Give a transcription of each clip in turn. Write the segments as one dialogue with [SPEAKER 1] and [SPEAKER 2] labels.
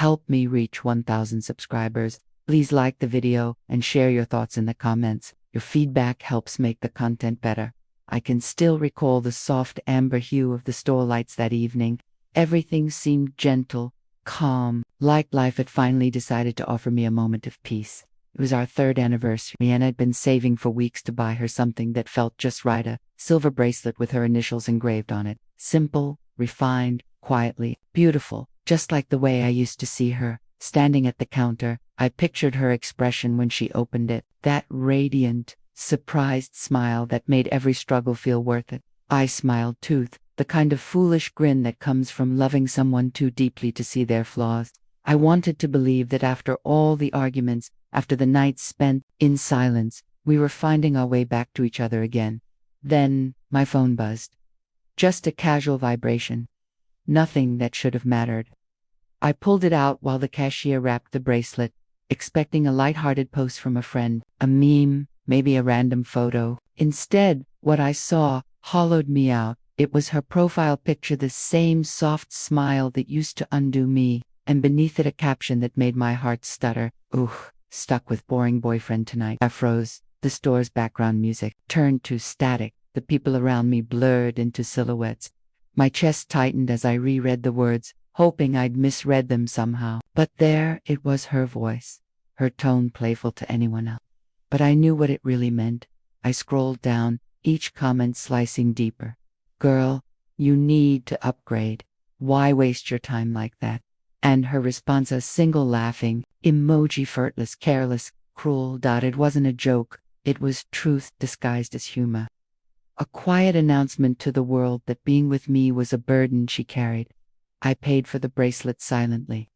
[SPEAKER 1] help me reach 1,000 subscribers. Please like the video and share your thoughts in the comments. Your feedback helps make the content better. I can still recall the soft amber hue of the store lights that evening. Everything seemed gentle, calm, like life had finally decided to offer me a moment of peace. It was our 3rd anniversary, and I'd been saving for weeks to buy her something that felt just right, a silver bracelet with her initials engraved on it. Simple, refined, quietly beautiful, just like the way I used to see her, standing at the counter. I pictured her expression when she opened it, that radiant, surprised smile that made every struggle feel worth it. I smiled too, the kind of foolish grin that comes from loving someone too deeply to see their flaws. I wanted to believe that after all the arguments, after the nights spent in silence, we were finding our way back to each other again. Then my phone buzzed. Just a casual vibration. Nothing that should have mattered. I pulled it out while the cashier wrapped the bracelet, expecting a light-hearted post from a friend, a meme, maybe a random photo. Instead, what I saw hollowed me out. It was her profile picture, the same soft smile that used to undo me, and beneath it a caption that made my heart stutter. Stuck with boring boyfriend tonight. I froze. The store's background music turned to static. The people around me blurred into silhouettes. My chest tightened as I reread the words, hoping I'd misread them somehow. But there it was, her voice, her tone playful to anyone else. But I knew what it really meant. I scrolled down, each comment slicing deeper. Girl, you need to upgrade. Why waste your time like that? And her response, a single laughing emoji, effortless, careless, cruel. It wasn't a joke. It was truth disguised as humor. A quiet announcement to the world that being with me was a burden she carried. I paid for the bracelet silently.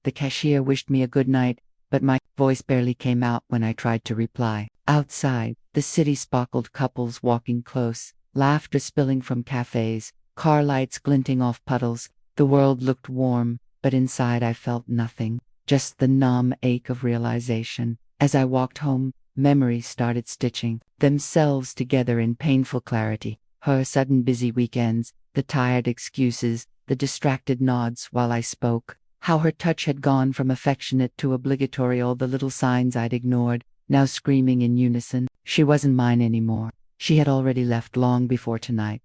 [SPEAKER 1] The cashier wished me a good night, but my voice barely came out when I tried to reply. Outside, the city sparkled, couples walking close, laughter spilling from cafes, car lights glinting off puddles. The world looked warm, but inside I felt nothing, just the numb ache of realization. As I walked home, memories started stitching themselves together in painful clarity. Her sudden busy weekends, the tired excuses, the distracted nods while I spoke. How her touch had gone from affectionate to obligatory, all the little signs I'd ignored, now screaming in unison. She wasn't mine anymore. She had already left long before tonight.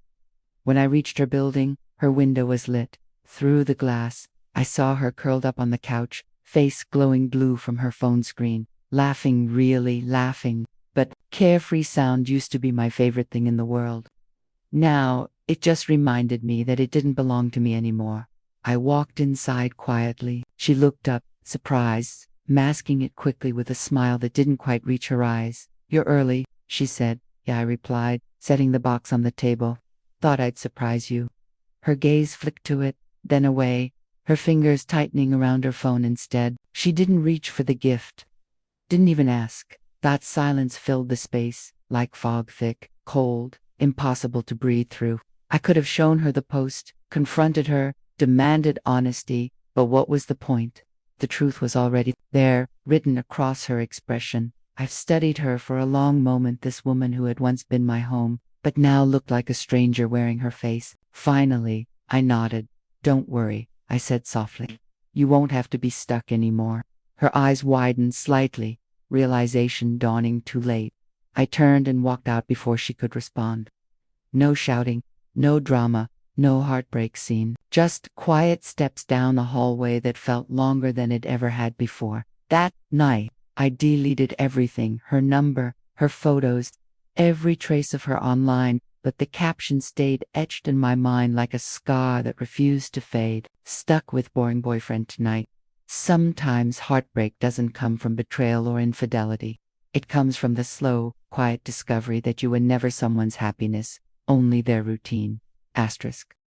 [SPEAKER 1] When I reached her building, her window was lit. Through the glass, I saw her curled up on the couch, face glowing blue from her phone screen, laughing, really laughing. But carefree sound used to be my favorite thing in the world. Now, it just reminded me that it didn't belong to me anymore. I walked inside quietly. She looked up, surprised, masking it quickly with a smile that didn't quite reach her eyes. "You're early," she said. "Yeah," I replied, setting the box on the table. "Thought I'd surprise you." Her gaze flicked to it, then away, her fingers tightening around her phone instead. She didn't reach for the gift. Didn't even ask. That silence filled the space, like fog, thick, cold, impossible to breathe through. I could have shown her the post, confronted her, demanded honesty, but what was the point? The truth was already there, written across her expression. I've studied her for a long moment, this woman who had once been my home, but now looked like a stranger wearing her face. Finally, I nodded. "Don't worry," I said softly. "You won't have to be stuck anymore." Her eyes widened slightly, realization dawning too late. I turned and walked out before she could respond. No shouting, no drama, no heartbreak scene. Just quiet steps down a hallway that felt longer than it ever had before. That night, I deleted everything, her number, her photos, every trace of her online, but the caption stayed etched in my mind like a scar that refused to fade. "Stuck with boring boyfriend tonight." Sometimes heartbreak doesn't come from betrayal or infidelity. It comes from the slow, quiet discovery that you were never someone's happiness, only their routine. Asterisk.